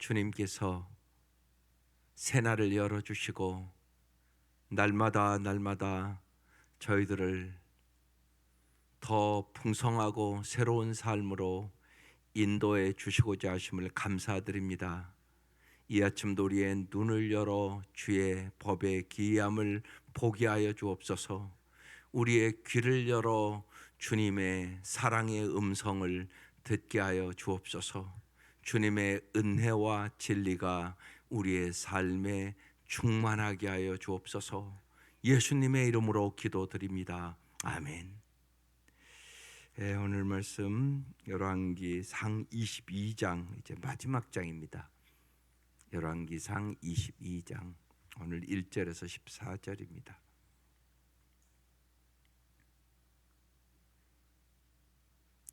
주님께서 새날을 열어주시고 날마다 날마다 저희들을 더 풍성하고 새로운 삶으로 인도해 주시고자 하심을 감사드립니다. 이 아침도 우리의 눈을 열어 주의 법의 기이함을 보게 하여 주옵소서. 우리의 귀를 열어 주님의 사랑의 음성을 듣게 하여 주옵소서. 주님의 은혜와 진리가 우리의 삶에 충만하게 하여 주옵소서. 예수님의 이름으로 기도드립니다. 아멘. 오늘 말씀 열왕기상 22장 이제 마지막 장입니다. 열왕기상 22장 오늘 1절에서 14절입니다.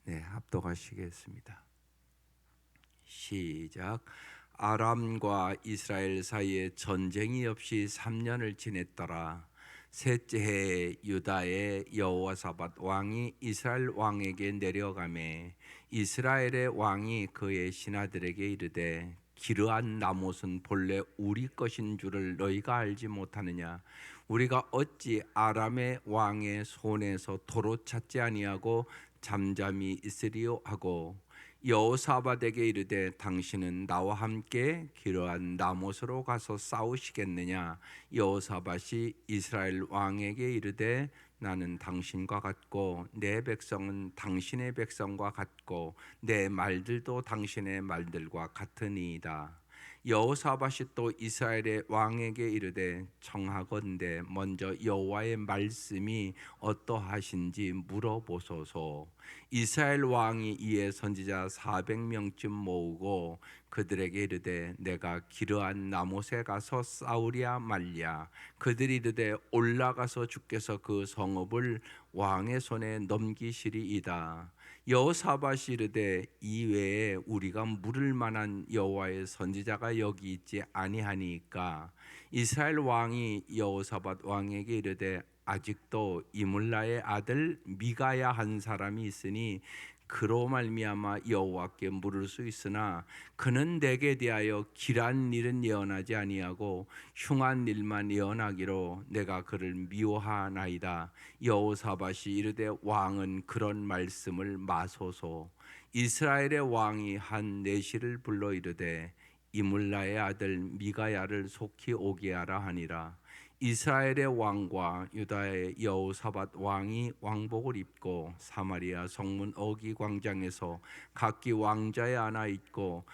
네, 합독하시겠습니다. 시작. 아람과 이스라엘 사이에 전쟁이 없이 3년을 지냈더라. 셋째 해에 유다의 여호사밧 왕이 이스라엘 왕에게 내려가매 이스라엘의 왕이 그의 신하들에게 이르되 기르한 나못은 본래 우리 것인 줄을 너희가 알지 못하느냐? 우리가 어찌 아람의 왕의 손에서 도로 찾지 아니하고 잠잠히 있으리요 하고 여호사밧에게 이르되 당신은 나와 함께 기르한 나못으로 가서 싸우시겠느냐? 여호사밧이 이스라엘 왕에게 이르되 나는 당신과 같고 내 백성은 당신의 백성과 같고 내 말들도 당신의 말들과 같으니이다. 여호사밧이 또 이스라엘의 왕에게 이르되 청하건대 먼저 여호와의 말씀이 어떠하신지 물어보소서. 이스라엘 왕이 이에 선지자 400명쯤 모으고 그들에게 이르되 내가 기르한 나못에 가서 싸우랴 말랴. 그들이 이르되 올라가서 주께서 그 성읍을 왕의 손에 넘기시리이다. 여호사밧이 이르되 이외에 우리가 물을 만한 여호와의 선지자가 여기 있지 아니하니까. 이스라엘 왕이 여호사밧 왕에게 이르되 아직도 이물라의 아들 미가야 한 사람이 있으니 그로 말미암아 여호와께 물을 수 있으나 그는 내게 대하여 길한 일은 예언하지 아니하고 흉한 일만 예언하기로 내가 그를 미워하나이다. 여호사밧이 이르되 왕은 그런 말씀을 마소서. 이스라엘의 왕이 한 내시를 불러 이르되 이물라의 아들 미가야를 속히 오게 하라 하니라. 이스라엘의 왕과 유다의 여호사밧 왕이 왕복을 입고 사마리아 성문 어기 광장에서 각기 왕자에 앉아 있고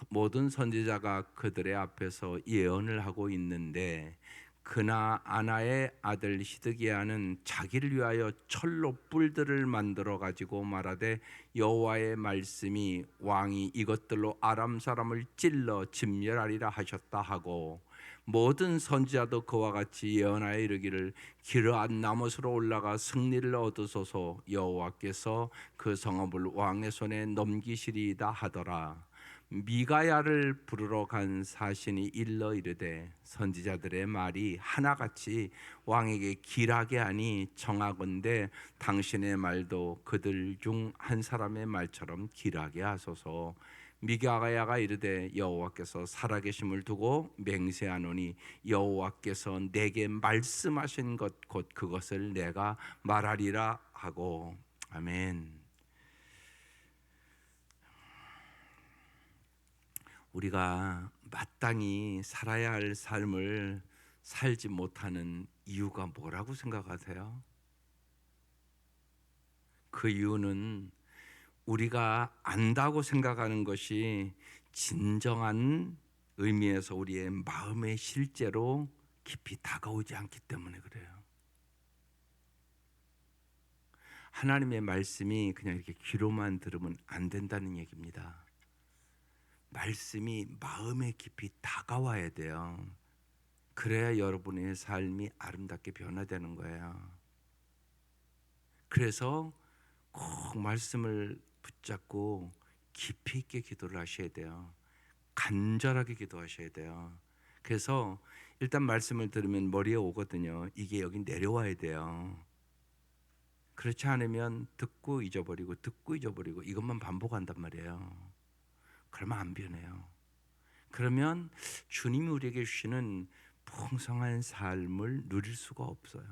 모든 선지자가 그들의 앞에서 예언을 하고 있는데 그나 아나의 아들 시드기야는 자기를 위하여 철로 뿔들을 만들어 가지고 말하되 여호와의 말씀이 왕이 이것들로 아람 사람을 찔러 진멸하리라 하셨다 하고 모든 선지자도 그와 같이 예언하여 이르기를 기르한 나못으로 올라가 승리를 얻으소서. 여호와께서 그 성읍을 왕의 손에 넘기시리이다 하더라. 미가야를 부르러 간 사신이 일러 이르되 선지자들의 말이 하나같이 왕에게 길하게 하니 청하건대 당신의 말도 그들 중 한 사람의 말처럼 길하게 하소서. 미가야가 이르되 여호와께서 살아계심을 두고 맹세하노니 여호와께서 내게 말씀하신 것 곧 그것을 내가 말하리라 하고. 아멘. 우리가 마땅히 살아야 할 삶을 살지 못하는 이유가 뭐라고 생각하세요? 그 이유는 우리가 안다고 생각하는 것이 진정한 의미에서 우리의 마음에 실제로 깊이 다가오지 않기 때문에 그래요. 하나님의 말씀이 그냥 이렇게 귀로만 들으면 안 된다는 얘기입니다. 말씀이 마음에 깊이 다가와야 돼요. 그래야 여러분의 삶이 아름답게 변화되는 거예요. 그래서 꼭 말씀을 붙잡고 깊이 있게 기도를 하셔야 돼요. 간절하게 기도하셔야 돼요. 그래서 일단 말씀을 들으면 머리에 오거든요. 이게 여기 내려와야 돼요. 그렇지 않으면 듣고 잊어버리고 이것만 반복한단 말이에요. 그러면 안 변해요. 그러면 주님이 우리에게 주시는 풍성한 삶을 누릴 수가 없어요.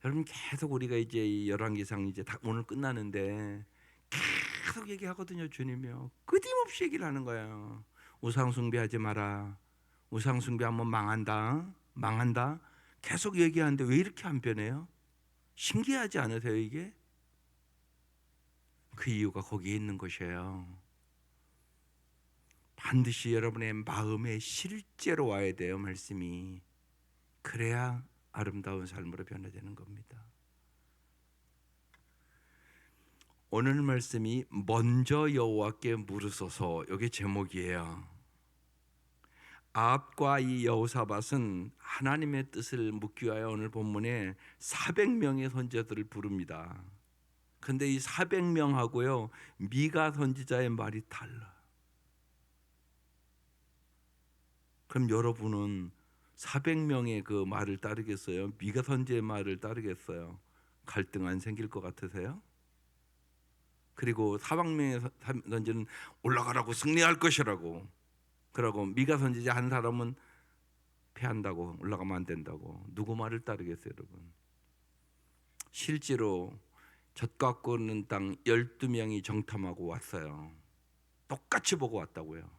여러분 계속 우리가 이제 이 열왕기상 이제 다 오늘 끝나는데 계속 얘기하거든요. 주님이요. 끊임없이 얘기를 하는 거예요. 우상 숭배하지 마라. 우상 숭배하면 망한다. 망한다. 계속 얘기하는데 왜 이렇게 안 변해요? 신기하지 않으세요, 이게? 그 이유가 거기에 있는 것이에요. 반드시 여러분의 마음에 실제로 와야 돼요, 말씀이. 그래야 아름다운 삶으로 변화되는 겁니다. 오늘 말씀이 먼저 여호와께 물으소서, 이게 제목이에요. 아합과 이 여호사밧은 하나님의 뜻을 묻기 위하여 오늘 본문에 400명의 선지자들을 부릅니다. 근데 이 400명하고요 미가 선지자의 말이 달라. 그럼 여러분은 400명의 그 말을 따르겠어요? 미가 선지의 말을 따르겠어요? 갈등 안 생길 것 같으세요? 그리고 400명의 선지는 올라가라고 승리할 것이라고, 그러고 미가 선지자 한 사람은 패한다고, 올라가면 안 된다고. 누구 말을 따르겠어요, 여러분? 실제로 젖과 끓는 땅 12명이 정탐하고 왔어요. 똑같이 보고 왔다고요.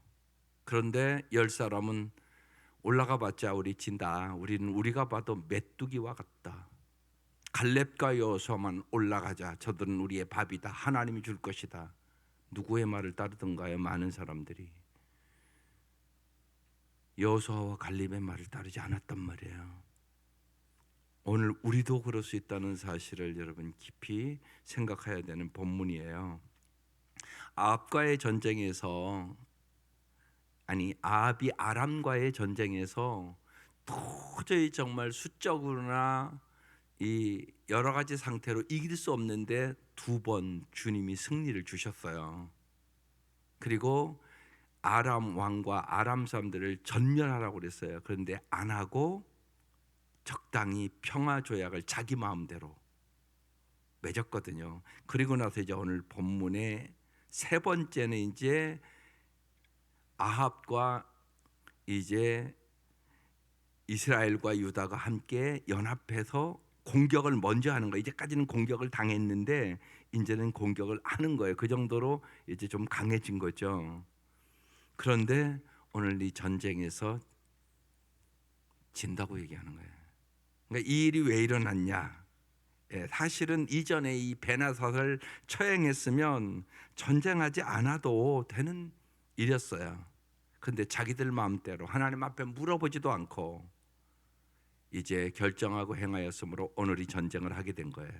그런데 10사람은 올라가 봤자 우리 진다. 우리는 우리가 봐도 메뚜기와 같다. 갈렙과 여호수아만 올라가자. 저들은 우리의 밥이다. 하나님이 줄 것이다. 누구의 말을 따르던가요? 많은 사람들이 여호수아와 갈렙의 말을 따르지 않았단 말이에요. 오늘 우리도 그럴 수 있다는 사실을 여러분 깊이 생각해야 되는 본문이에요. 아합과의 전쟁에서, 아합이 아람과의 전쟁에서 도저히 정말 수적으로나 이 여러 가지 상태로 이길 수 없는데 2번 주님이 승리를 주셨어요. 그리고 아람 왕과 아람 사람들을 전멸하라고 그랬어요. 그런데 안 하고 적당히 평화 조약을 자기 마음대로 맺었거든요. 그리고 나서 이제 오늘 본문의 3번째는 이제 아합과 이제 이스라엘과 유다가 함께 연합해서 공격을 먼저 하는 거예요. 이제까지는 공격을 당했는데 이제는 공격을 하는 거예요. 그 정도로 이제 좀 강해진 거죠. 그런데 오늘 이 전쟁에서 진다고 얘기하는 거예요. 그러니까 이 일이 왜 일어났냐? 사실은 이전에 이 베나사를 처형했으면 전쟁하지 않아도 되는 일이었어요. 근데 자기들 마음대로 하나님 앞에 물어보지도 않고 이제 결정하고 행하였으므로 오늘 이 전쟁을 하게 된 거예요.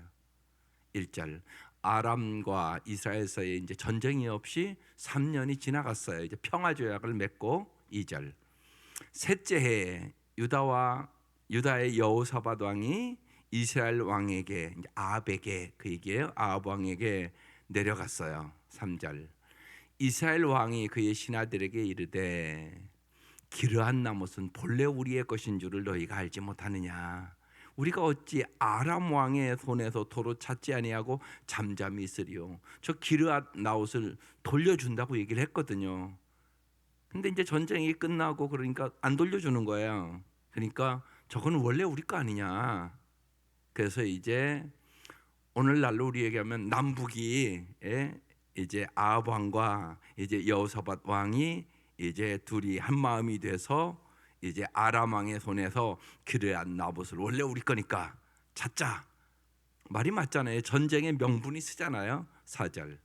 1절 아람과 이스라엘 사이에 이제 전쟁이 없이 3년이 지나갔어요. 이제 평화 조약을 맺고 2절 셋째 해에 유다의 여호사밧 왕이 이스라엘 왕에게, 이제 아합에게, 그 얘기예요. 아합 왕에게 내려갔어요. 3절 이스라엘 왕이 그의 신하들에게 이르되 기르한 나못은 본래 우리의 것인 줄을 너희가 알지 못하느냐? 우리가 어찌 아람 왕의 손에서 도로 찾지 아니하고 잠잠히 있으리요? 저 기르한 나옷을 돌려준다고 얘기를 했거든요. 근데 이제 전쟁이 끝나고 그러니까 안 돌려주는 거예요. 그러니까 저거는 원래 우리 거 아니냐? 그래서 이제 오늘날로 우리 얘기하면 남북이 이제 아합 왕과 이제 여호사밧 왕이 이제 둘이 한 마음이 돼서 이제 아람 왕의 손에서 기르한 나봇을 원래 우리 거니까 찾자. 말이 맞잖아요. 전쟁의 명분이 쓰잖아요. 4절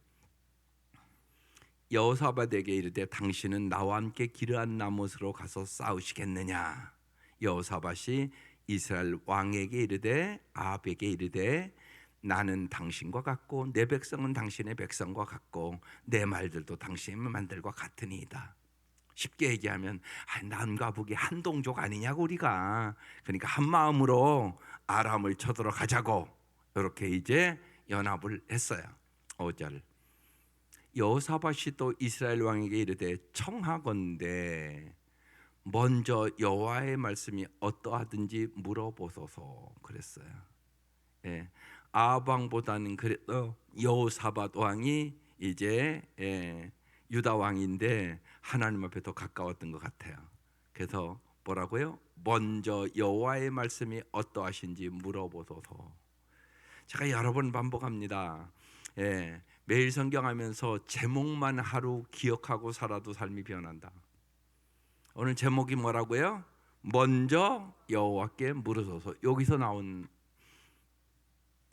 여호사밧에게 이르되 당신은 나와 함께 기르한 나못으로 가서 싸우시겠느냐? 여호사밧이 이스라엘 왕에게 이르되 아합에게 이르되 나는 당신과 같고 내 백성은 당신의 백성과 같고 내 말들도 당신의 말들과 같으니이다. 쉽게 얘기하면 남과 북이 한 동족 아니냐고 우리가. 그러니까 한 마음으로 아람을 쳐들어 가자고 이렇게 이제 연합을 했어요. 5절 여호사밧이 또 이스라엘 왕에게 이르되 청하건대 먼저 여호와의 말씀이 어떠하든지 물어보소서 그랬어요. 아합 왕보다는 그래도 여호사밧 왕이 이제 유다 왕인데 하나님 앞에 더 가까웠던 것 같아요. 그래서 뭐라고요? 먼저 여호와의 말씀이 어떠하신지 물어보소서. 제가 여러 번 반복합니다. 매일 성경하면서 제목만 하루 기억하고 살아도 삶이 변한다. 오늘 제목이 뭐라고요? 먼저 여호와께 물으소서. 여기서 나온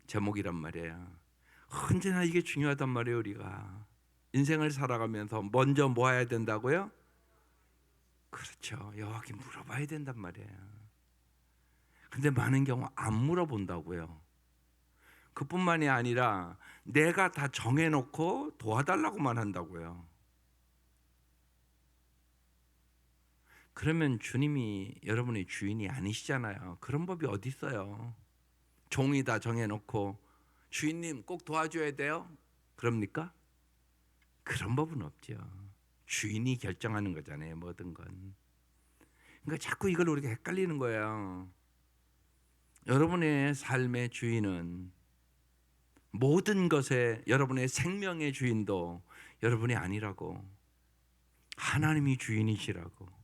제목이란 말이에요. 언제나 이게 중요하단 말이에요. 우리가 인생을 살아가면서 먼저 뭐 해야 된다고요? 그렇죠. 여호와께 물어봐야 된단 말이에요. 근데 많은 경우 안 물어본다고요. 그뿐만이 아니라 내가 다 정해놓고 도와달라고만 한다고요. 그러면 주님이 여러분의 주인이 아니시잖아요. 그런 법이 어디 있어요? 종이 다 정해놓고 주인님 꼭 도와줘야 돼요? 그럽니까? 그런 법은 없죠. 주인이 결정하는 거잖아요. 모든 건. 그러니까 자꾸 이걸 우리가 헷갈리는 거예요. 여러분의 삶의 주인은 모든 것에 여러분의 생명의 주인도 여러분이 아니라고. 하나님이 주인이시라고.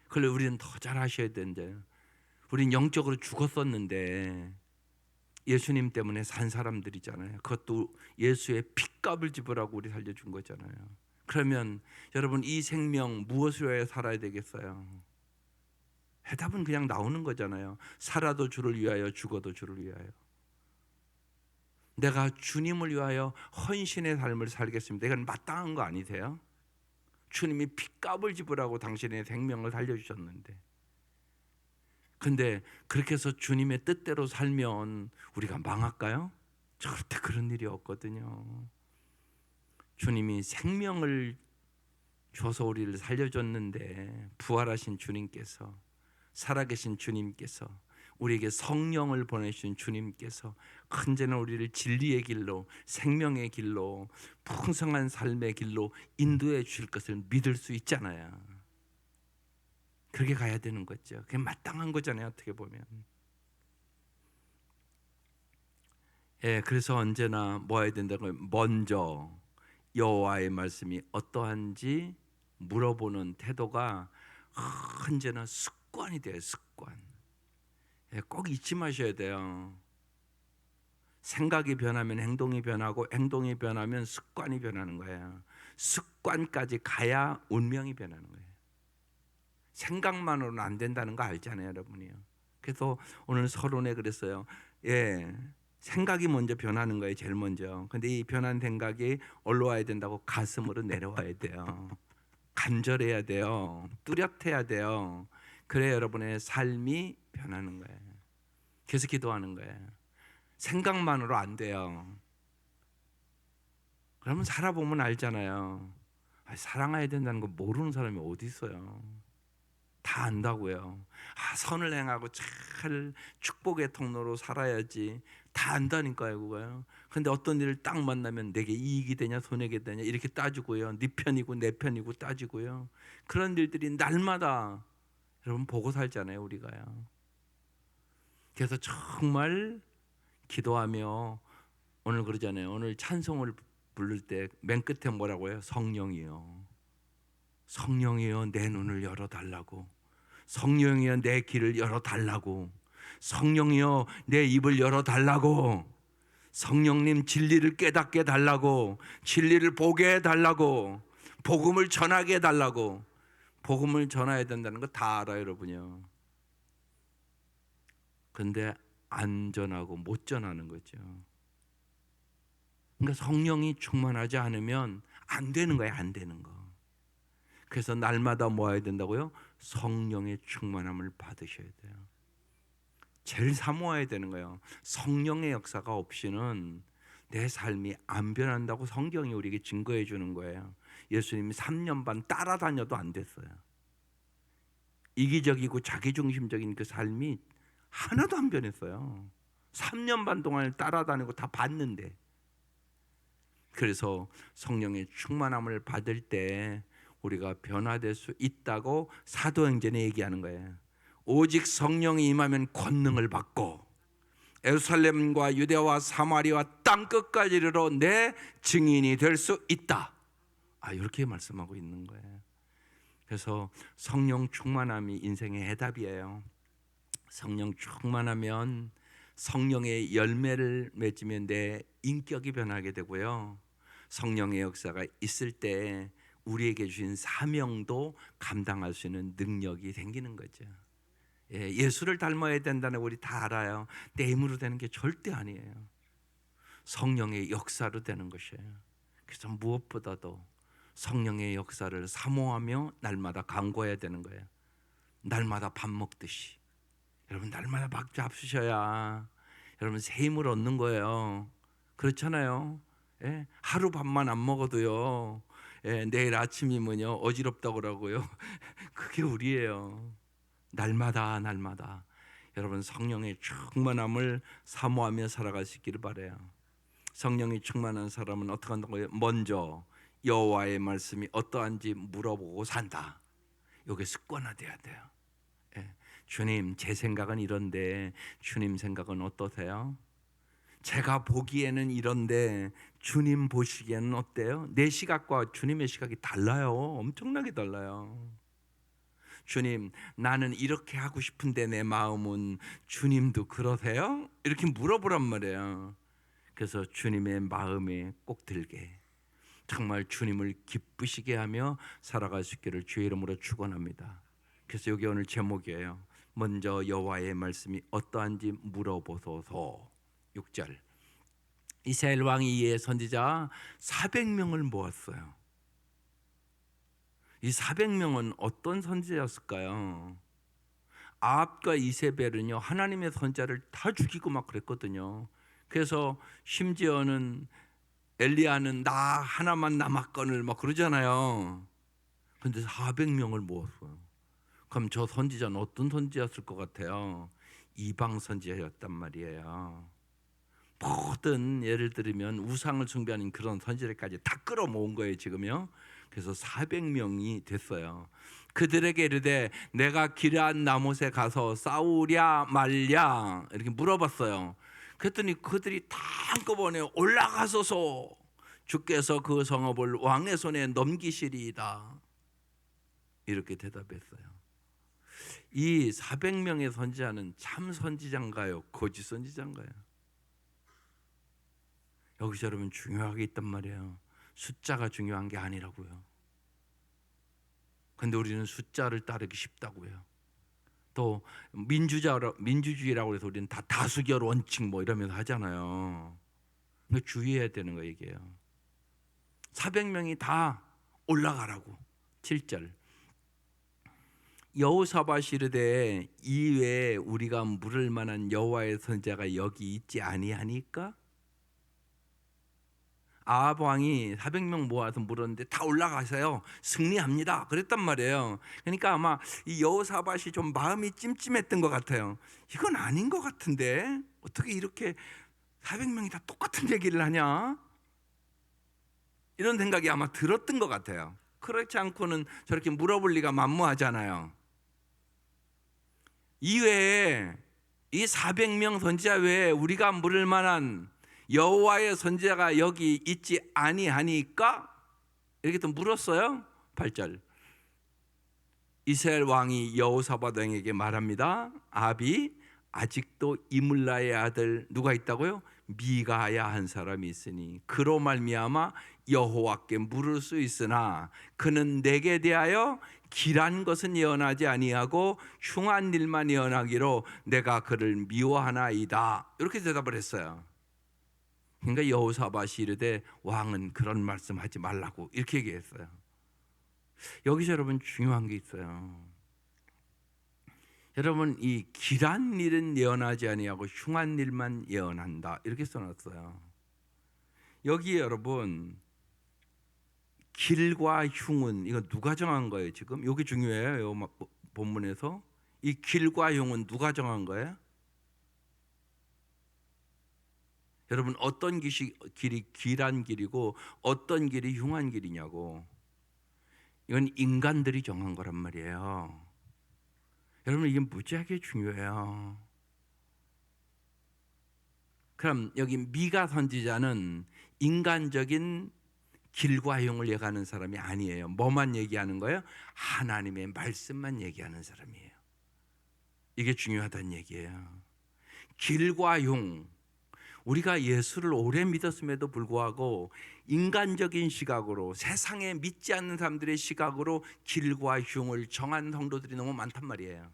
그걸 우리는 더 잘 아셔야 되는데, 우리는 영적으로 죽었었는데 예수님 때문에 산 사람들이잖아요. 그것도 예수의 핏값을 지불하고 우리 살려준 거잖아요. 그러면 여러분 이 생명 무엇으로 해야 살아야 되겠어요? 해답은 그냥 나오는 거잖아요. 살아도 주를 위하여 죽어도 주를 위하여. 내가 주님을 위하여 헌신의 삶을 살겠습니다. 이건 마땅한 거 아니세요? 주님이 핏값을 지불하고 당신의 생명을 살려주셨는데, 근데 그렇게 해서 주님의 뜻대로 살면 우리가 망할까요? 절대 그런 일이 없거든요. 주님이 생명을 줘서 우리를 살려줬는데, 부활하신 주님께서, 살아계신 주님께서, 우리에게 성령을 보내주신 주님께서 언제나 우리를 진리의 길로, 생명의 길로, 풍성한 삶의 길로 인도해 주실 것을 믿을 수 있잖아요. 그렇게 가야 되는 거죠. 그게 마땅한 거잖아요. 어떻게 보면. 그래서 언제나 뭐 해야 된다고요? 먼저 여호와의 말씀이 어떠한지 물어보는 태도가 언제나 습관이 돼요. 습관. 꼭 잊지 마셔야 돼요. 생각이 변하면 행동이 변하고, 행동이 변하면 습관이 변하는 거예요. 습관까지 가야 운명이 변하는 거예요. 생각만으로는 안 된다는 거 알잖아요, 여러분이요. 그래서 오늘 서론에 그랬어요. 생각이 먼저 변하는 거예요, 제일 먼저. 근데 이 변한 생각이 올라와야 된다고 가슴으로 내려와야 돼요. 간절해야 돼요. 뚜렷해야 돼요. 그래야 여러분의 삶이 변하는 거예요. 그래서 기도하는 거예요. 생각만으로 안 돼요. 그러면 살아보면 알잖아요. 사랑해야 된다는 거 모르는 사람이 어디 있어요? 다 안다고요. 선을 행하고 잘 축복의 통로로 살아야지. 다 안다니까요, 그거요. 근데 어떤 일을 딱 만나면 내게 이익이 되냐 손해가 되냐 이렇게 따지고요. 네 편이고 내 편이고 따지고요. 그런 일들이 날마다 여러분 보고 살잖아요, 우리가요. 그래서 정말 기도하며, 오늘 그러잖아요. 오늘 찬송을 부를 때 맨 끝에 뭐라고 해요? 성령이요. 성령이요, 내 눈을 열어달라고. 성령이여 내 길을 열어달라고. 성령이여 내 입을 열어달라고. 성령님 진리를 깨닫게 해달라고. 진리를 보게 해달라고. 복음을 전하게 해달라고. 복음을 전해야 된다는 거 다 알아요, 여러분요. 근데 안 전하고 못 전하는 거죠. 그러니까 성령이 충만하지 않으면 안 되는 거예요, 안 되는 거. 그래서 날마다 뭐 해야 된다고요? 성령의 충만함을 받으셔야 돼요. 제일 사모해야 되는 거예요. 성령의 역사가 없이는 내 삶이 안 변한다고 성경이 우리에게 증거해 주는 거예요. 예수님이 3년 반 따라다녀도 안 됐어요. 이기적이고 자기중심적인 그 삶이 하나도 안 변했어요. 3년 반 동안 따라다니고 다 봤는데. 그래서 성령의 충만함을 받을 때 우리가 변화될 수 있다고 사도행전에 얘기하는 거예요. 오직 성령이 임하면 권능을 받고 예루살렘과 유대와 사마리아 땅끝까지 이르러 내 증인이 될 수 있다. 이렇게 말씀하고 있는 거예요. 그래서 성령 충만함이 인생의 해답이에요. 성령 충만하면 성령의 열매를 맺으면 내 인격이 변하게 되고요. 성령의 역사가 있을 때 우리에게 주신 사명도 감당할 수 있는 능력이 생기는 거죠. 예수를 닮아야 된다는 거 우리 다 알아요. 내 힘으로 되는 게 절대 아니에요. 성령의 역사로 되는 것이에요. 그래서 무엇보다도 성령의 역사를 사모하며 날마다 간구해야 되는 거예요. 날마다 밥 먹듯이. 여러분 날마다 밥 잡수셔야 여러분 새 힘을 얻는 거예요. 그렇잖아요. 하루 밥만 안 먹어도요. 내일 아침이면요 어지럽다고 그러고요. 그게 우리예요. 날마다 여러분 성령의 충만함을 사모하며 살아갈 수 있기를 바라요. 성령이 충만한 사람은 어떻게 한다고요? 먼저 여호와의 말씀이 어떠한지 물어보고 산다. 이게 습관화돼야 돼요. 주님, 제 생각은 이런데 주님 생각은 어떠세요? 제가 보기에는 이런데 주님 보시기에는 어때요? 내 시각과 주님의 시각이 달라요. 엄청나게 달라요. 주님, 나는 이렇게 하고 싶은데 내 마음은 주님도 그러세요? 이렇게 물어보란 말이에요. 그래서 주님의 마음에 꼭 들게, 정말 주님을 기쁘시게 하며 살아갈 수 있기를 주의 이름으로 축원합니다. 그래서 여기 오늘 제목이에요. 먼저 여호와의 말씀이 어떠한지 물어보소서. 6절. 이스라엘 왕이 이에 선지자 400명을 모았어요. 이 400명은 어떤 선지자였을까요? 아합과 이세벨은요 하나님의 선지자를 다 죽이고 막 그랬거든요. 그래서 심지어는 엘리야는 나 하나만 남았거늘 막 그러잖아요. 근데 400명을 모았어요. 그럼 저 선지자는 어떤 선지자였을 것 같아요? 이방 선지자였단 말이에요. 모든 예를 들면 우상을 숭배하는 그런 선지자까지 다 끌어모은 거예요 지금요. 그래서 400명이 됐어요. 그들에게 이르되 내가 기럇 나못에 가서 싸우랴 말랴 이렇게 물어봤어요. 그랬더니 그들이 다 한꺼번에 올라가소서, 주께서 그 성읍을 왕의 손에 넘기시리이다, 이렇게 대답했어요. 이 400명의 선지자는 참 선지자인가요? 거짓 선지자인가요? 여기서 여러분 중요하게 있단 말이에요. 숫자가 중요한 게 아니라고요. 근데 우리는 숫자를 따르기 쉽다고요. 또 민주주의라고 해서 우리는 다 다수결 원칙 뭐 이러면서 하잖아요. 주의해야 되는 거 얘기예요. 400명이 다 올라가라고. 7절. 여호사밧이 이르되 이외에 우리가 물을 만한 여호와의 선지자가 여기 있지 아니하니까? 아합 왕이 400명 모아서 물었는데 다 올라가세요. 승리합니다. 그랬단 말이에요. 그러니까 아마 이 여호사밧이 좀 마음이 찜찜했던 것 같아요. 이건 아닌 것 같은데 어떻게 이렇게 400명이 다 똑같은 얘기를 하냐? 이런 생각이 아마 들었던 것 같아요. 그렇지 않고는 저렇게 물어볼 리가 만무하잖아요. 이외에 이 400명 선지자 외에 우리가 물을 만한 여호와의 선지자가 여기 있지 아니하니까? 이렇게 또 물었어요. 8절. 이스라엘 왕이 여호사밧 왕에게 말합니다. 아합이 아직도 이물라의 아들 누가 있다고요? 미가야 한 사람이 있으니 그로 말미암아 여호와께 물을 수 있으나 그는 내게 대하여 길한 것은 예언하지 아니하고 흉한 일만 예언하기로 내가 그를 미워하나이다. 이렇게 대답을 했어요. 그러니까 여호사밧이 이르되 왕은 그런 말씀하지 말라고 이렇게 얘기했어요. 여기서 여러분 중요한 게 있어요. 여러분 이 길한 일은 예언하지 아니하고 흉한 일만 예언한다 이렇게 써놨어요. 여기 여러분 길과 흉은 이거 누가 정한 거예요? 지금 여기 중요해요. 이 본문에서 이 길과 흉은 누가 정한 거예요? 여러분 어떤 길이 길한 길이고 어떤 길이 흉한 길이냐고. 이건 인간들이 정한 거란 말이에요. 여러분 이게 무지하게 중요해요. 그럼 여기 미가 선지자는 인간적인 길과 흉을 얘기하는 사람이 아니에요. 뭐만 얘기하는 거예요? 하나님의 말씀만 얘기하는 사람이에요. 이게 중요하다는 얘기예요. 길과 흉, 우리가 예수를 오래 믿었음에도 불구하고 인간적인 시각으로, 세상에 믿지 않는 사람들의 시각으로 길과 흉을 정한 성도들이 너무 많단 말이에요.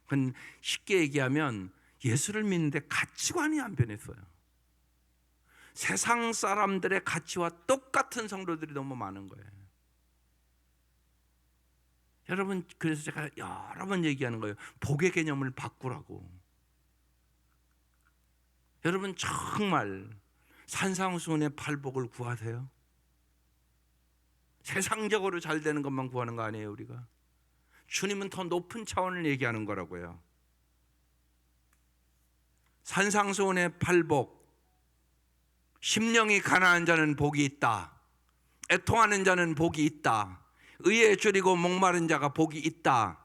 그건 쉽게 얘기하면 예수를 믿는데 가치관이 안 변했어요. 세상 사람들의 가치와 똑같은 성도들이 너무 많은 거예요. 여러분, 그래서 제가 여러 번 얘기하는 거예요. 복의 개념을 바꾸라고. 여러분, 정말 산상수훈의 팔복을 구하세요? 세상적으로 잘 되는 것만 구하는 거 아니에요, 우리가? 주님은 더 높은 차원을 얘기하는 거라고요. 산상수훈의 팔복, 심령이 가난한 자는 복이 있다. 애통하는 자는 복이 있다. 의에 줄이고 목마른 자가 복이 있다.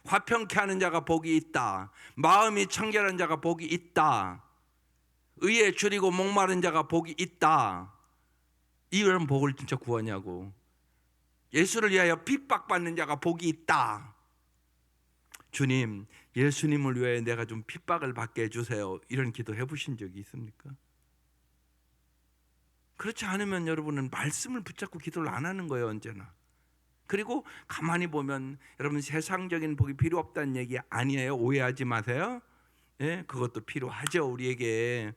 화평케 하는 자가 복이 있다. 마음이 청결한 자가 복이 있다. 의에 줄이고 목마른 자가 복이 있다. 이런 복을 진짜 구하냐고. 예수를 위하여 핍박받는 자가 복이 있다. 주님, 예수님을 위해 내가 좀 핍박을 받게 해주세요. 이런 기도 해보신 적이 있습니까? 그렇지 않으면 여러분은 말씀을 붙잡고 기도를 안 하는 거예요, 언제나. 그리고 가만히 보면 여러분, 세상적인 복이 필요 없다는 얘기 아니에요. 오해하지 마세요. 예, 그것도 필요하죠, 우리에게.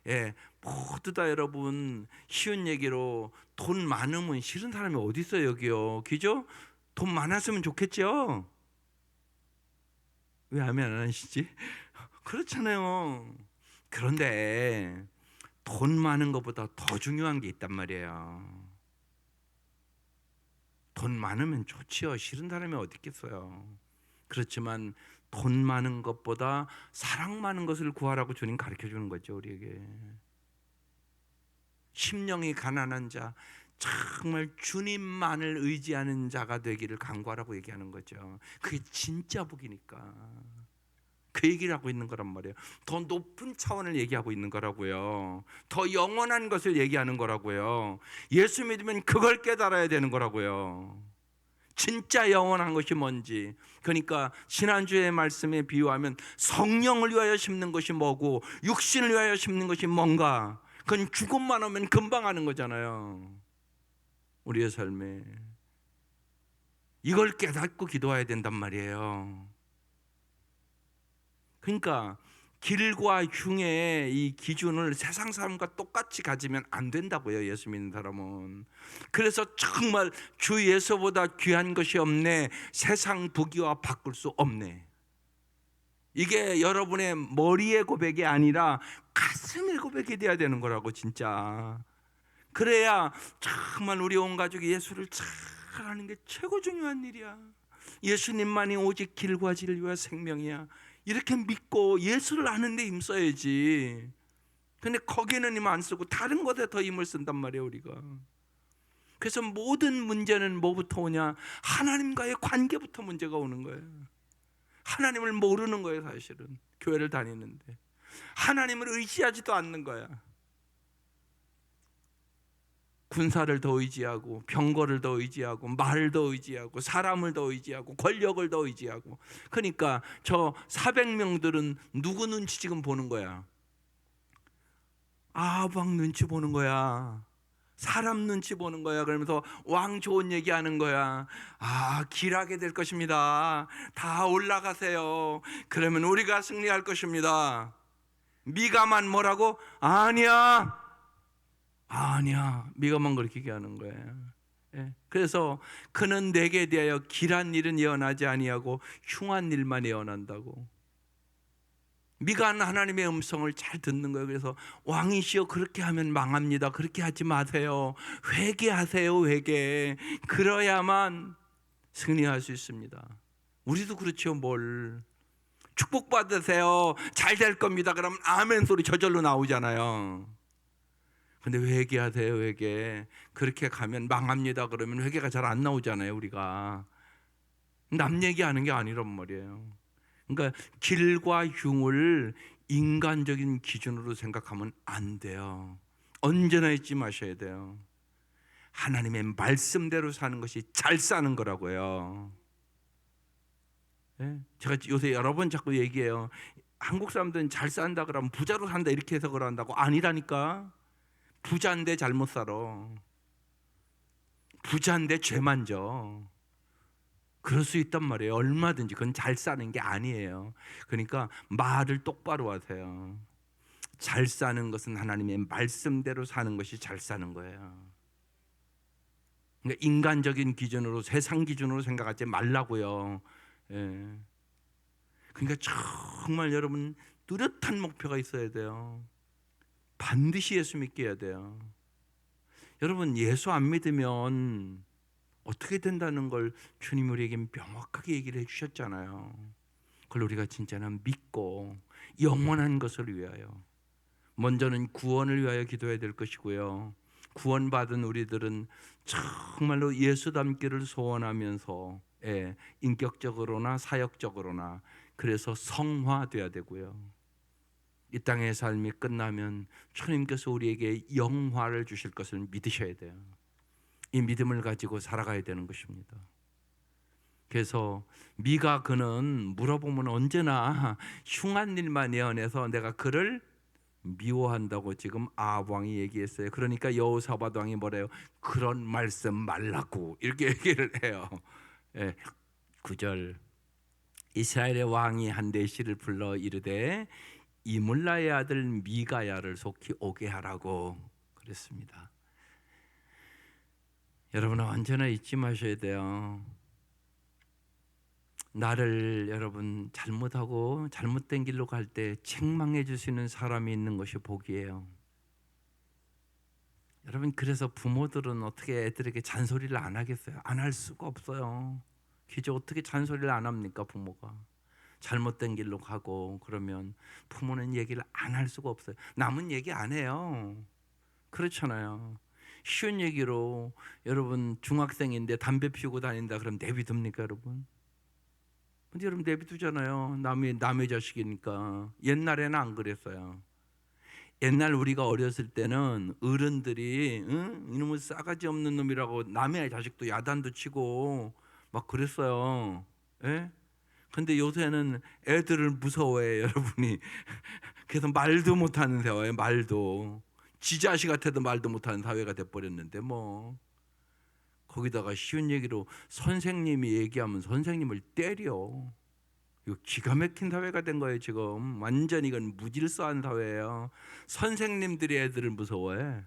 예, 모두 다 여러분, 쉬운 얘기로 돈 많으면 싫은 사람이 어디 있어요, 여기요. 그죠? 돈 많았으면 좋겠죠. 왜 아멘 안 하시지? 그렇잖아요. 그런데 돈 많은 것보다 더 중요한 게 있단 말이에요. 돈 많으면 좋지요. 싫은 사람이 어디 있겠어요. 그렇지만 돈 많은 것보다 사랑 많은 것을 구하라고 주님 가르쳐 주는 거죠, 우리에게. 심령이 가난한 자, 정말 주님만을 의지하는 자가 되기를 간구하라고 얘기하는 거죠. 그게 진짜 복이니까. 그 얘기를 하고 있는 거란 말이에요. 더 높은 차원을 얘기하고 있는 거라고요. 더 영원한 것을 얘기하는 거라고요. 예수 믿으면 그걸 깨달아야 되는 거라고요. 진짜 영원한 것이 뭔지. 그러니까 지난주의 말씀에 비유하면 성령을 위하여 심는 것이 뭐고 육신을 위하여 심는 것이 뭔가. 그건 죽음만 오면 금방 하는 거잖아요, 우리의 삶에. 이걸 깨닫고 기도해야 된단 말이에요. 그러니까 길과 흉의 이 기준을 세상 사람과 똑같이 가지면 안 된다고요, 예수 믿는 사람은. 그래서 정말 주 예수보다 귀한 것이 없네, 세상 부귀와 바꿀 수 없네. 이게 여러분의 머리의 고백이 아니라 가슴의 고백이 돼야 되는 거라고, 진짜. 그래야 정말 우리 온 가족이 예수를 잘 아는 게 최고 중요한 일이야. 예수님만이 오직 길과 진리와 생명이야. 이렇게 믿고 예수를 아는 데 힘써야지. 근데 거기에는 힘 안 쓰고 다른 것에 더 힘을 쓴단 말이에요, 우리가. 그래서 모든 문제는 뭐부터 오냐? 하나님과의 관계부터 문제가 오는 거예요. 하나님을 모르는 거예요, 사실은. 교회를 다니는데 하나님을 의지하지도 않는 거야. 군사를 더 의지하고, 병거를 더 의지하고, 말을 더 의지하고, 사람을 더 의지하고, 권력을 더 의지하고. 그러니까 저 400명들은 누구 눈치 지금 보는 거야? 아방 눈치 보는 거야. 사람 눈치 보는 거야. 그러면서 왕 좋은 얘기하는 거야. 아, 길하게 될 것입니다. 다 올라가세요. 그러면 우리가 승리할 것입니다. 미가만 뭐라고? 아니야. 미가만 그렇게 얘기하는 거예요. 예. 그래서 그는 내게 대하여 길한 일은 예언하지 아니하고 흉한 일만 예언한다고. 미가는 하나님의 음성을 잘 듣는 거예요. 그래서 왕이시여, 그렇게 하면 망합니다. 그렇게 하지 마세요. 회개하세요, 회개. 그래야만 승리할 수 있습니다. 우리도 그렇죠, 뭘. 축복받으세요, 잘 될 겁니다. 그러면 아멘 소리 저절로 나오잖아요. 근데 회개하세요, 회개. 그렇게 가면 망합니다. 그러면 회개가 잘 안 나오잖아요, 우리가. 남 얘기하는 게 아니란 말이에요. 그러니까 길과 흉을 인간적인 기준으로 생각하면 안 돼요. 언제나 잊지 마셔야 돼요. 하나님의 말씀대로 사는 것이 잘 사는 거라고요. 예? 제가 요새 여러 번 자꾸 얘기해요. 한국 사람들은 잘 산다 그러면 부자로 산다 이렇게 해석을 한다고. 아니라니까. 부자인데 잘못 살아. 부자인데 죄만 져. 그럴 수 있단 말이에요. 얼마든지. 그건 잘 사는 게 아니에요. 그러니까 말을 똑바로 하세요. 잘 사는 것은 하나님의 말씀대로 사는 것이 잘 사는 거예요. 그러니까 인간적인 기준으로, 세상 기준으로 생각하지 말라고요. 예. 그러니까 정말 여러분 뚜렷한 목표가 있어야 돼요. 반드시 예수 믿게 해야 돼요. 여러분 예수 안 믿으면 어떻게 된다는 걸 주님 우리에게 명확하게 얘기를 해주셨잖아요. 그걸 우리가 진짜는 믿고 영원한 것을 위하여, 먼저는 구원을 위하여 기도해야 될 것이고요. 구원받은 우리들은 정말로 예수 닮기를 소원하면서 인격적으로나 사역적으로나 그래서 성화돼야 되고요. 이 땅의 삶이 끝나면 주님께서 우리에게 영화를 주실 것을 믿으셔야 돼요. 이 믿음을 가지고 살아가야 되는 것입니다. 그래서 미가 그는 물어보면 언제나 흉한 일만 예언해서 내가 그를 미워한다고 지금 아합 왕이 얘기했어요. 그러니까 여호사밧 왕이 뭐래요? 그런 말씀 말라고 이렇게 얘기를 해요. 9절 이스라엘의 왕이 한 내시를 불러 이르되 이물라의 아들 미가야를 속히 오게 하라고 그랬습니다. 여러분은 언제나 잊지 마셔야 돼요. 나를 여러분 잘못하고 잘못된 길로 갈 때 책망해 주시는 사람이 있는 것이 복이에요. 여러분 그래서 부모들은 어떻게 애들에게 잔소리를 안 하겠어요? 안 할 수가 없어요. 기저 어떻게 잔소리를 안 합니까? 부모가 잘못된 길로 가고 그러면 부모는 얘기를 안 할 수가 없어요. 남은 얘기 안 해요. 그렇잖아요. 쉬운 얘기로 여러분 중학생인데 담배 피우고 다닌다 그러면 내비둡니까 여러분? 근데 여러분 내비두잖아요. 남의 자식이니까. 옛날에는 안 그랬어요. 옛날 우리가 어렸을 때는 어른들이 이놈은 싸가지 없는 놈이라고 남의 자식도 야단도 치고 막 그랬어요. 예? 근데 요새는 애들을 무서워해 여러분이. 그래서 말도 못하는 사회에 말도 지 자식한테도 말도 못하는 사회가 돼버렸는데 뭐 거기다가 쉬운 얘기로 선생님이 얘기하면 선생님을 때려. 이거 기가 막힌 사회가 된 거예요 지금. 완전 이건 무질서한 사회예요. 선생님들이 애들을 무서워해.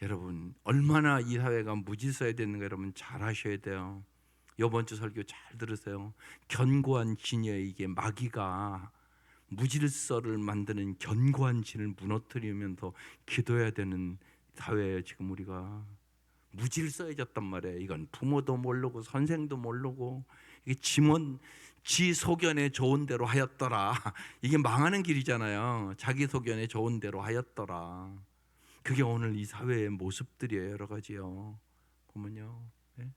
여러분 얼마나 이 사회가 무질서해야 되는가 여러분 잘 아셔야 돼요. 이번 주 설교 잘 들으세요. 견고한 진이에요. 이게 마귀가 무질서를 만드는 견고한 진을 무너뜨리면서 기도해야 되는 사회예요 지금 우리가. 무질서해졌단 말이에요. 이건 부모도 모르고 선생도 모르고 이게 지 소견에 좋은 대로 하였더라. 이게 망하는 길이잖아요. 자기 소견에 좋은 대로 하였더라. 그게 오늘 이 사회의 모습들이에요. 여러 가지요. 보면요. 네?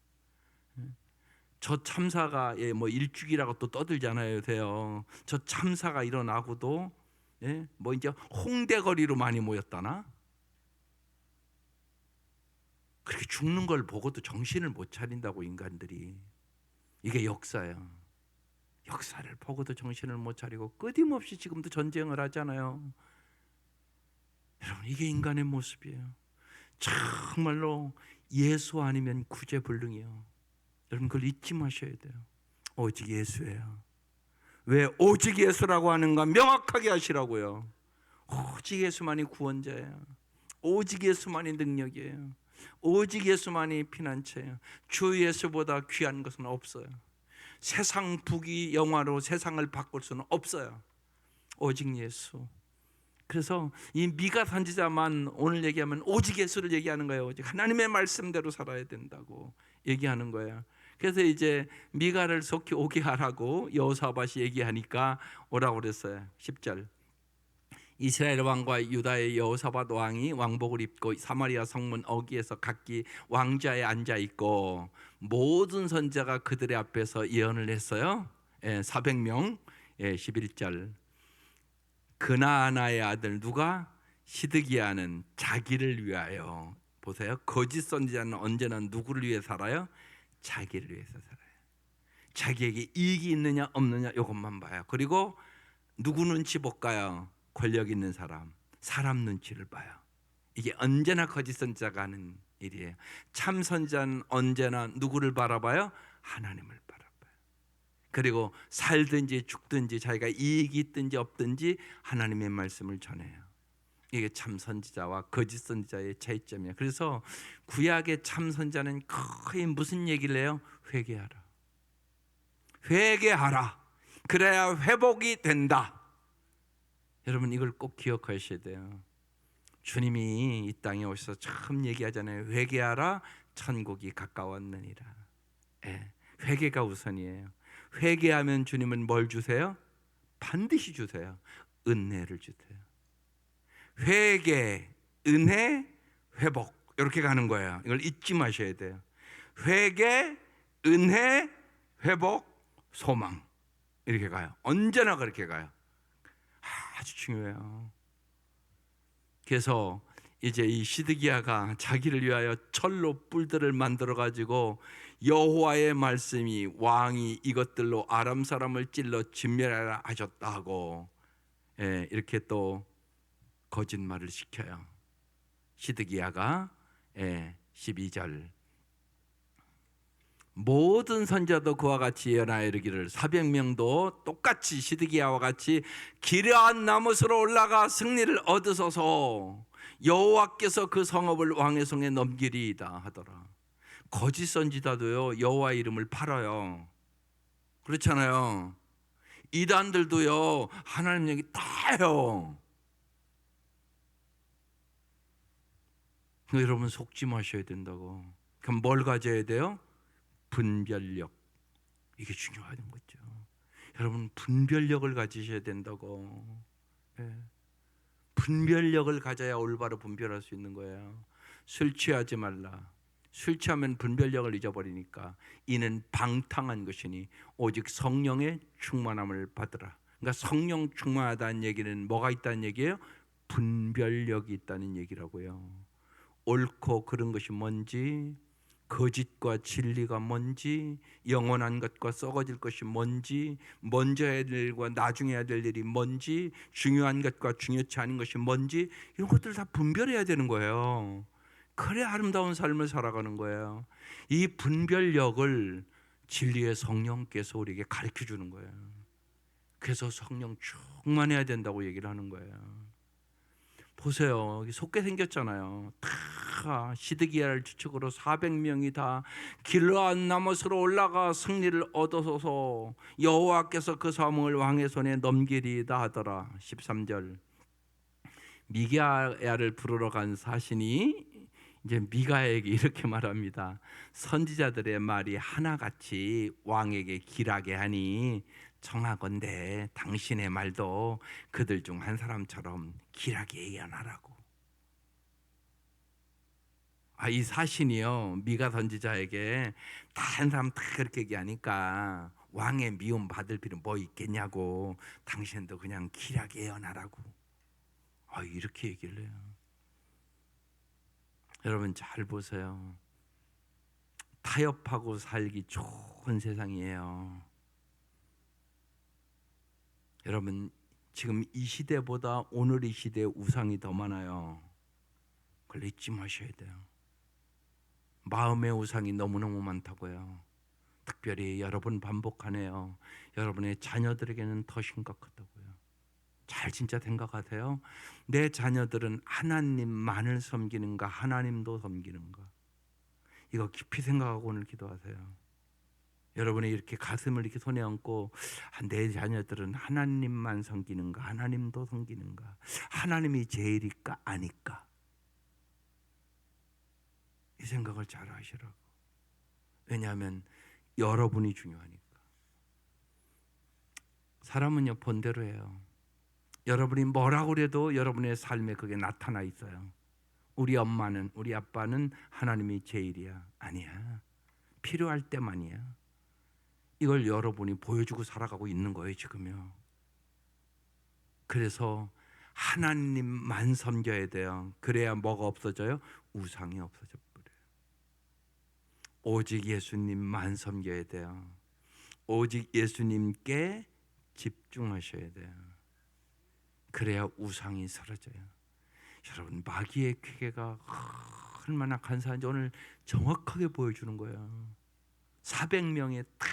저 참사가 뭐 일주기라고 또 떠들잖아요. 요새요. 저 참사가 일어나고도 뭐 이제 홍대거리로 많이 모였다나? 그렇게 죽는 걸 보고도 정신을 못 차린다고 인간들이. 이게 역사예요. 역사를 보고도 정신을 못 차리고 끊임없이 지금도 전쟁을 하잖아요. 여러분 이게 인간의 모습이에요. 정말로 예수 아니면 구제불능이요. 여러분 그걸 잊지 마셔야 돼요. 오직 예수예요. 왜 오직 예수라고 하는가 명확하게 하시라고요. 오직 예수만이 구원자예요. 오직 예수만이 능력이에요. 오직 예수만이 피난처예요. 주 예수보다 귀한 것은 없어요. 세상 부귀 영화로 세상을 바꿀 수는 없어요. 오직 예수. 그래서 이 미가 선지자만 오늘 얘기하면 오직 예수를 얘기하는 거예요. 오직 하나님의 말씀대로 살아야 된다고 얘기하는 거예요. 그래서 이제 미가를 속히 오게 하라고 여호사밧이 얘기하니까 오라고 그랬어요. 10절 이스라엘 왕과 유다의 여호사밧 왕이 왕복을 입고 사마리아 성문 어귀에서 각기 왕좌에 앉아 있고 모든 선지자가 그들의 앞에서 예언을 했어요. 400명. 11절 그나아나의 아들 누가 시드기야는 자기를 위하여 보세요. 거짓 선지자는 언제나 누구를 위해 살아요? 자기를 위해서 살아요. 자기에게 이익이 있느냐 없느냐 이것만 봐요. 그리고 누구 눈치 볼까요? 권력 있는 사람 눈치를 봐요. 이게 언제나 거짓 선지자가 하는 일이에요. 참 선지자는 언제나 누구를 바라봐요? 하나님을 바라봐요. 그리고 살든지 죽든지 자기가 이익이 있든지 없든지 하나님의 말씀을 전해요. 이게 참 선지자와 거짓 선지자의 차이점이에요. 그래서 구약의 참 선지자는 거의 무슨 얘기를 해요? 회개하라. 회개하라. 그래야 회복이 된다. 여러분 이걸 꼭 기억하셔야 돼요. 주님이 이 땅에 오셔서 처음 얘기하잖아요. 회개하라, 천국이 가까웠느니라. 회개가 우선이에요. 회개하면 주님은 뭘 주세요? 반드시 주세요. 은혜를 주세요. 회개, 은혜, 회복 이렇게 가는 거예요. 이걸 잊지 마셔야 돼요. 회개, 은혜, 회복, 소망 이렇게 가요. 언제나 그렇게 가요. 아주 중요해요. 그래서 이제 이 시드기야가 자기를 위하여 철로 뿔들을 만들어 가지고 여호와의 말씀이 왕이 이것들로 아람 사람을 찔러 진멸하라 하셨다고 이렇게 또 거짓말을 시켜요. 시드기야가 12절 모든 선지자도 그와 같이 예언하여 이르기를 400명도 똑같이 시드기야와 같이 기르한 나못으로 올라가 승리를 얻으소서 여호와께서 그 성읍을 왕의 손에 넘기리이다 하더라. 거짓 선지자도요 여호와 이름을 팔아요. 그렇잖아요. 이단들도요 하나님 얘기 다 해요. 여러분 속지 마셔야 된다고. 그럼 뭘 가져야 돼요? 분별력. 이게 중요한 거죠. 여러분 분별력을 가지셔야 된다고. 분별력을 가져야 올바로 분별할 수 있는 거예요. 술 취하지 말라. 술 취하면 분별력을 잊어버리니까 이는 방탕한 것이니 오직 성령의 충만함을 받으라. 그러니까 성령 충만하다는 얘기는 뭐가 있다는 얘기예요? 분별력이 있다는 얘기라고요. 옳고 그른 것이 뭔지, 거짓과 진리가 뭔지, 영원한 것과 썩어질 것이 뭔지, 먼저 해야 될 일과 나중에 해야 될 일이 뭔지, 중요한 것과 중요치 않은 것이 뭔지 이런 것들을 다 분별해야 되는 거예요. 그래야 아름다운 삶을 살아가는 거예요. 이 분별력을 진리의 성령께서 우리에게 가르쳐 주는 거예요. 그래서 성령 충만해야 된다고 얘기를 하는 거예요. 보세요. 속게 생겼잖아요. 다 시드기야를 주축으로 400명이 다 길르앗 나못으로 올라가 승리를 얻어서서 여호와께서 그 성을 왕의 손에 넘기리이다 하더라. 13절 미가야를 부르러 간 사신이 이제 미가에게 이렇게 말합니다. 선지자들의 말이 하나같이 왕에게 길하게 하니 청하건대 당신의 말도 그들 중 한 사람처럼 길하게 예언하라고. 이 사신이요 미가 선지자에게 다른 사람 다 그렇게 얘기하니까 왕의 미움 받을 필요 뭐 있겠냐고, 당신도 그냥 길하게 예언하라고. 이렇게 얘기를 해요. 여러분 잘 보세요. 타협하고 살기 좋은 세상이에요. 여러분 지금 이 시대보다 오늘 이 시대에 우상이 더 많아요. 그걸 잊지 마셔야 돼요. 마음의 우상이 너무너무 많다고요. 특별히 여러분 반복하네요. 여러분의 자녀들에게는 더 심각하다고요. 잘 진짜 생각하세요. 내 자녀들은 하나님만을 섬기는가 하나님도 섬기는가? 이거 깊이 생각하고 오늘 기도하세요. 여러분이 이렇게 가슴을 이렇게 손에 얹고 내 자녀들은 하나님만 섬기는가 하나님도 섬기는가, 하나님이 제일일까 아닐까, 이 생각을 잘 하시라고. 왜냐하면 여러분이 중요하니까. 사람은요 본대로 해요. 여러분이 뭐라고 그래도 여러분의 삶에 그게 나타나 있어요. 우리 엄마는 우리 아빠는 하나님이 제일이야. 아니야. 필요할 때만이야. 이걸 여러분이 보여주고 살아가고 있는 거예요 지금요. 그래서 하나님만 섬겨야 돼요. 그래야 뭐가 없어져요? 우상이 없어져 버려요. 오직 예수님만 섬겨야 돼요. 오직 예수님께 집중하셔야 돼요. 그래야 우상이 사라져요. 여러분, 마귀의 쾌계가 얼마나 간사한지 오늘 정확하게 보여주는 거예요. 400명의 다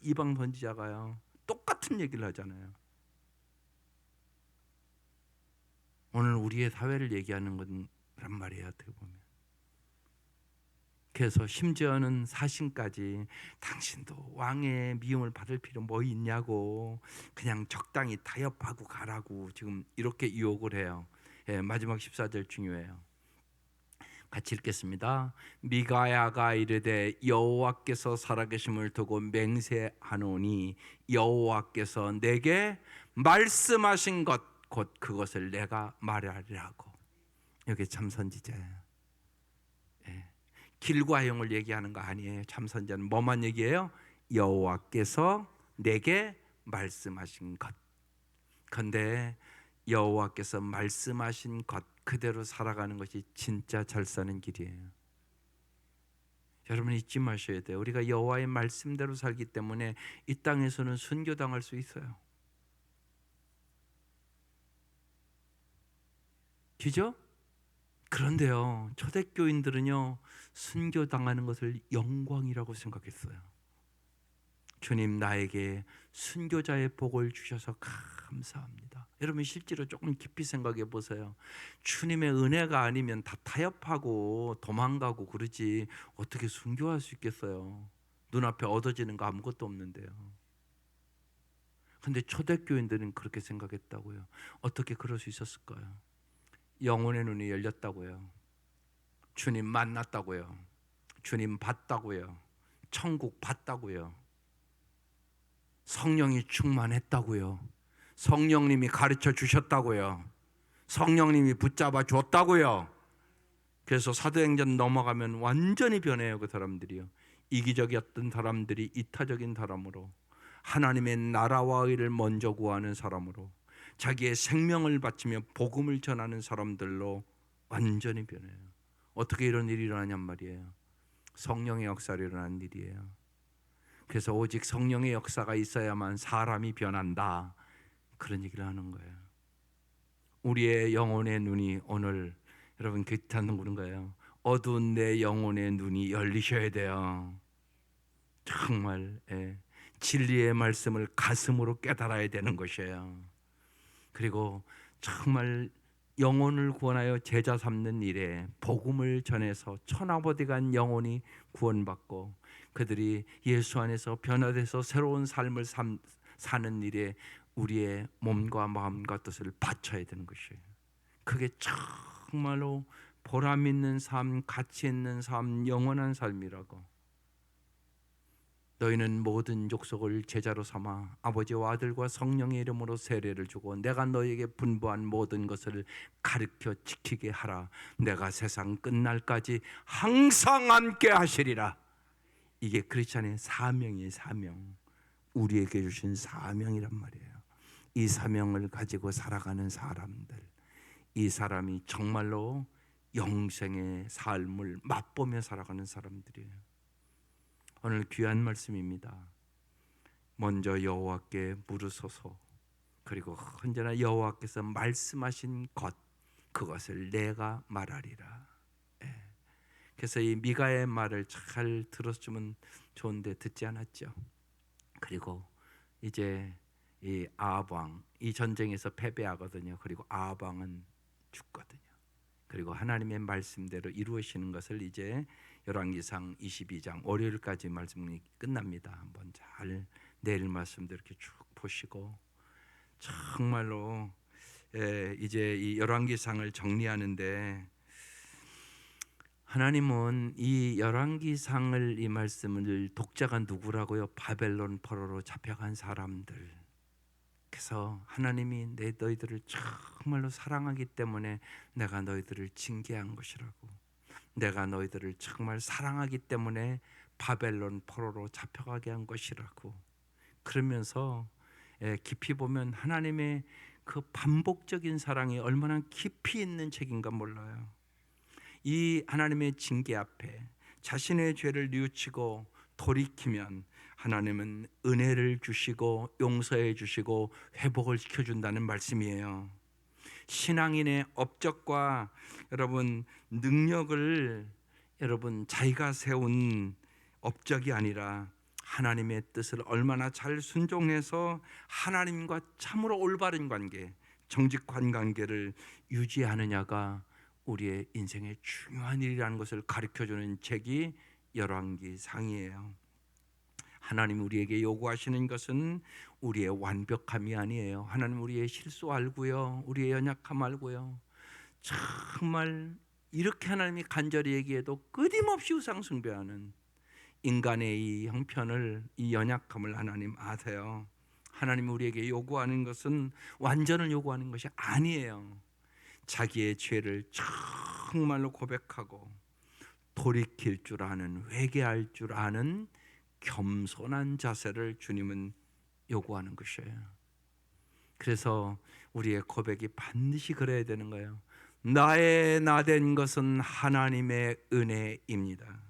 이방 선지자가요, 똑같은 얘기를 하잖아요. 오늘 우리의 사회를 얘기하는 거란 말이에요, 어떻게 보면. 그래서 심지어는 사신까지 당신도 왕의 미움을 받을 필요 뭐 있냐고, 그냥 적당히 타협하고 가라고 지금 이렇게 유혹을 해요. 예, 마지막 14절 중요해요. 같이 읽겠습니다. 미가야가 이르되 여호와께서 살아계심을 두고 맹세하노니 여호와께서 내게 말씀하신 것 곧 그것을 내가 말하리라고. 여기 참 선지자예요. 예. 길과 용을 얘기하는 거 아니에요. 참 선지자는 뭐만 얘기해요? 여호와께서 내게 말씀하신 것. 그런데 여호와께서 말씀하신 것 그대로 살아가는 것이 진짜 잘 사는 길이에요. 여러분 잊지 마셔야 돼요. 우리가 여호와의 말씀대로 살기 때문에 이 땅에서는 순교당할 수 있어요. 그죠? 그런데요, 초대교인들은요, 순교당하는 것을 영광이라고 생각했어요. 주님, 나에게 순교자의 복을 주셔서 감사합니다. 여러분 실제로 조금 깊이 생각해 보세요. 주님의 은혜가 아니면 다 타협하고 도망가고 그러지 어떻게 순교할 수 있겠어요? 눈앞에 얻어지는 거 아무것도 없는데요. 근데 초대교인들은 그렇게 생각했다고요. 어떻게 그럴 수 있었을까요? 영혼의 눈이 열렸다고요. 주님 만났다고요. 주님 봤다고요. 천국 봤다고요. 성령이 충만했다고요. 성령님이 가르쳐 주셨다고요. 성령님이 붙잡아 줬다고요. 그래서 사도행전 넘어가면 완전히 변해요. 그 사람들이요. 이기적이었던 사람들이 이타적인 사람으로, 하나님의 나라와 의를 먼저 구하는 사람으로, 자기의 생명을 바치며 복음을 전하는 사람들로 완전히 변해요. 어떻게 이런 일이 일어나냔 말이에요. 성령의 역사로 일어난 일이에요. 그래서 오직 성령의 역사가 있어야만 사람이 변한다, 그런 얘기를 하는 거예요. 우리의 영혼의 눈이 오늘 여러분 괜찮은 그런 거예요. 어두운 내 영혼의 눈이 열리셔야 돼요. 정말 진리의 말씀을 가슴으로 깨달아야 되는 것이에요. 그리고 정말 영혼을 구원하여 제자 삼는 일에 복음을 전해서 천하보디 간 영혼이 구원받고 그들이 예수 안에서 변화돼서 새로운 삶을 사는 일에 우리의 몸과 마음과 뜻을 바쳐야 되는 것이에요. 그게 정말로 보람 있는 삶, 가치 있는 삶, 영원한 삶이라고. 너희는 모든 족속을 제자로 삼아 아버지와 아들과 성령의 이름으로 세례를 주고 내가 너희에게 분부한 모든 것을 가르쳐 지키게 하라. 내가 세상 끝날까지 항상 함께 하시리라. 이게 크리스찬의 사명이에요. 사명. 우리에게 주신 사명이란 말이에요. 이 사명을 가지고 살아가는 사람들, 이 사람이 정말로 영생의 삶을 맛보며 살아가는 사람들이에요. 오늘 귀한 말씀입니다. 먼저 여호와께 물으소서. 그리고 언제나 여호와께서 말씀하신 것 그것을 내가 말하리라. 그래서 이 미가의 말을 잘 들었으면 좋은데 듣지 않았죠. 그리고 이제 이 아합 왕, 이 전쟁에서 패배하거든요. 그리고 아합 왕은 죽거든요. 그리고 하나님의 말씀대로 이루어지는 것을 이제 열왕기상 22장 월요일까지 말씀이 끝납니다. 한번 잘 내일 말씀도 이렇게 쭉 보시고 정말로 이제 이 열왕기상을 정리하는데 하나님은 이 열왕기상을 이 말씀을 독자가 누구라고요? 바벨론 포로로 잡혀간 사람들. 그래서 하나님이 너희들을 정말로 사랑하기 때문에 내가 너희들을 징계한 것이라고. 내가 너희들을 정말 사랑하기 때문에 바벨론 포로로 잡혀가게 한 것이라고. 그러면서 깊이 보면 하나님의 그 반복적인 사랑이 얼마나 깊이 있는 책인가 몰라요. 이 하나님의 징계 앞에 자신의 죄를 뉘우치고 돌이키면 하나님은 은혜를 주시고 용서해 주시고 회복을 시켜준다는 말씀이에요. 신앙인의 업적과 여러분 능력을 여러분 자기가 세운 업적이 아니라 하나님의 뜻을 얼마나 잘 순종해서 하나님과 참으로 올바른 관계, 정직한 관계를 유지하느냐가 우리의 인생의 중요한 일이라는 것을 가르쳐주는 책이 열왕기상이에요. 하나님 우리에게 요구하시는 것은 우리의 완벽함이 아니에요. 하나님 우리의 실수 알고요, 우리의 연약함 알고요. 정말 이렇게 하나님이 간절히 얘기해도 끊임없이 우상 숭배하는 인간의 이 형편을, 이 연약함을 하나님 아세요. 하나님 우리에게 요구하는 것은 완전을 요구하는 것이 아니에요. 자기의 죄를 정말로 고백하고 돌이킬 줄 아는, 회개할 줄 아는 겸손한 자세를 주님은 요구하는 것이에요. 그래서 우리의 고백이 반드시 그래야 되는 거예요. 나의 나된 것은 하나님의 은혜입니다.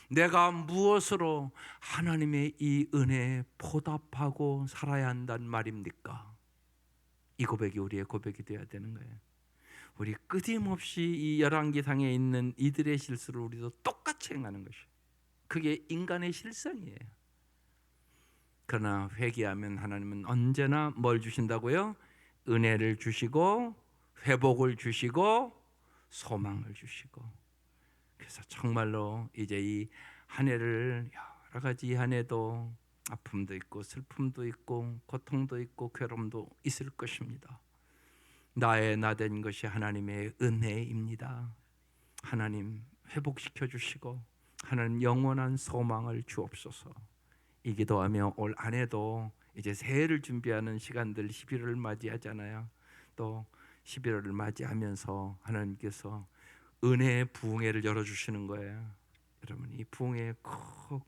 내가 무엇으로 하나님의 이 은혜에 보답하고 살아야 한다는 말입니까? 이 고백이 우리의 고백이 되어야 되는 거예요. 우리 끊임없이 이 열왕기상에 있는 이들의 실수를 우리도 똑같이 행하는 것이에요. 그게 인간의 실상이에요. 그러나 회개하면 하나님은 언제나 뭘 주신다고요? 은혜를 주시고 회복을 주시고 소망을 주시고. 그래서 정말로 이제 이 한 해를 여러 가지 이 한 해도 아픔도 있고 슬픔도 있고 고통도 있고 괴로움도 있을 것입니다. 나의 나된 것이 하나님의 은혜입니다. 하나님 회복시켜 주시고 하나님 영원한 소망을 주옵소서. 이 기도하며 올 한 해도 이제 새해를 준비하는 시간들 11월을 맞이하잖아요. 또 11월을 맞이하면서 하나님께서 은혜의 부흥회를 열어주시는 거예요. 여러분 이 부흥회에 꼭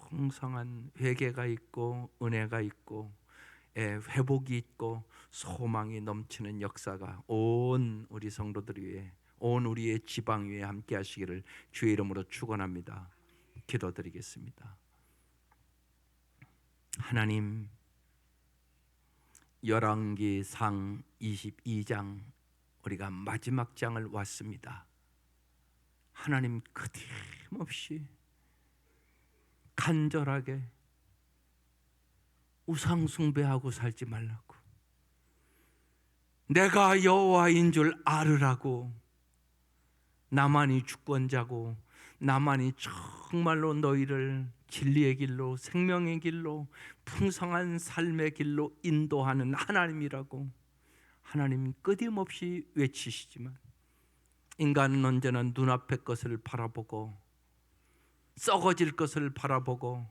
풍성한 회개가 있고 은혜가 있고 회복이 있고 소망이 넘치는 역사가 온 우리 성도들 위해, 온 우리의 지방 위에 함께 하시기를 주의 이름으로 축원합니다. 기도드리겠습니다. 하나님, 열왕기상 22장 우리가 마지막 장을 왔습니다. 하나님 끊임없이 간절하게 우상 숭배하고 살지 말라고, 내가 여호와인 줄 알으라고, 나만이 주권자고 나만이 정말로 너희를 진리의 길로, 생명의 길로, 풍성한 삶의 길로 인도하는 하나님이라고 하나님 끊임없이 외치시지만 인간은 언제나 눈앞의 것을 바라보고 썩어질 것을 바라보고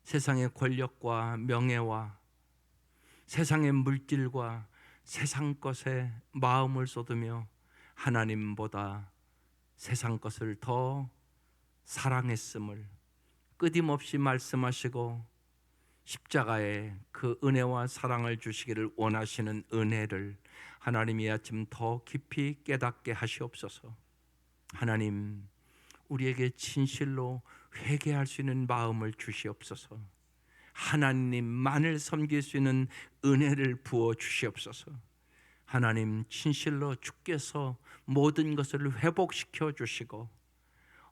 세상의 권력과 명예와 세상의 물질과 세상 것에 마음을 쏟으며 하나님보다 세상 것을 더 사랑했음을 끊임없이 말씀하시고 십자가에 그 은혜와 사랑을 주시기를 원하시는 은혜를 하나님이 아침 더 깊이 깨닫게 하시옵소서. 하나님 우리에게 진실로 회개할 수 있는 마음을 주시옵소서. 하나님만을 섬길 수 있는 은혜를 부어 주시옵소서. 하나님 진실로 주께서 모든 것을 회복시켜 주시고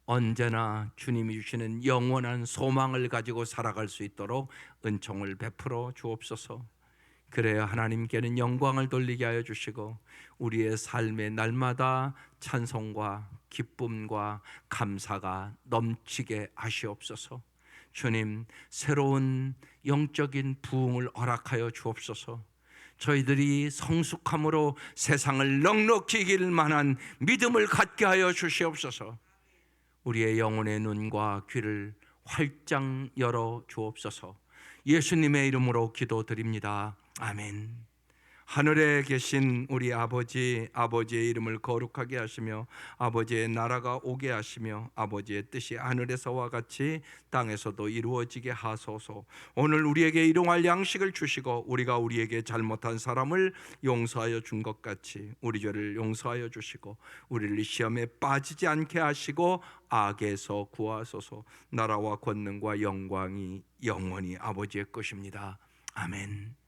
언제나 주님이 주시는 영원한 소망을 가지고 살아갈 수 있도록 은총을 베풀어 주옵소서. 그래야 하나님께는 영광을 돌리게 하여 주시고 우리의 삶의 날마다 찬송과 기쁨과 감사가 넘치게 하시옵소서. 주님 새로운 영적인 부흥을 허락하여 주옵소서. 저희들이 성숙함으로 세상을 넉넉히 이길 만한 믿음을 갖게 하여 주시옵소서. 우리의 영혼의 눈과 귀를 활짝 열어 주옵소서. 예수님의 이름으로 기도드립니다. 아멘. 하늘에 계신 우리 아버지, 아버지의 이름을 거룩하게 하시며 아버지의 나라가 오게 하시며 아버지의 뜻이 하늘에서와 같이 땅에서도 이루어지게 하소서. 오늘 우리에게 일용할 양식을 주시고 우리가 우리에게 잘못한 사람을 용서하여 준 것 같이 우리 죄를 용서하여 주시고 우리를 시험에 빠지지 않게 하시고 악에서 구하소서. 나라와 권능과 영광이 영원히 아버지의 것입니다. 아멘.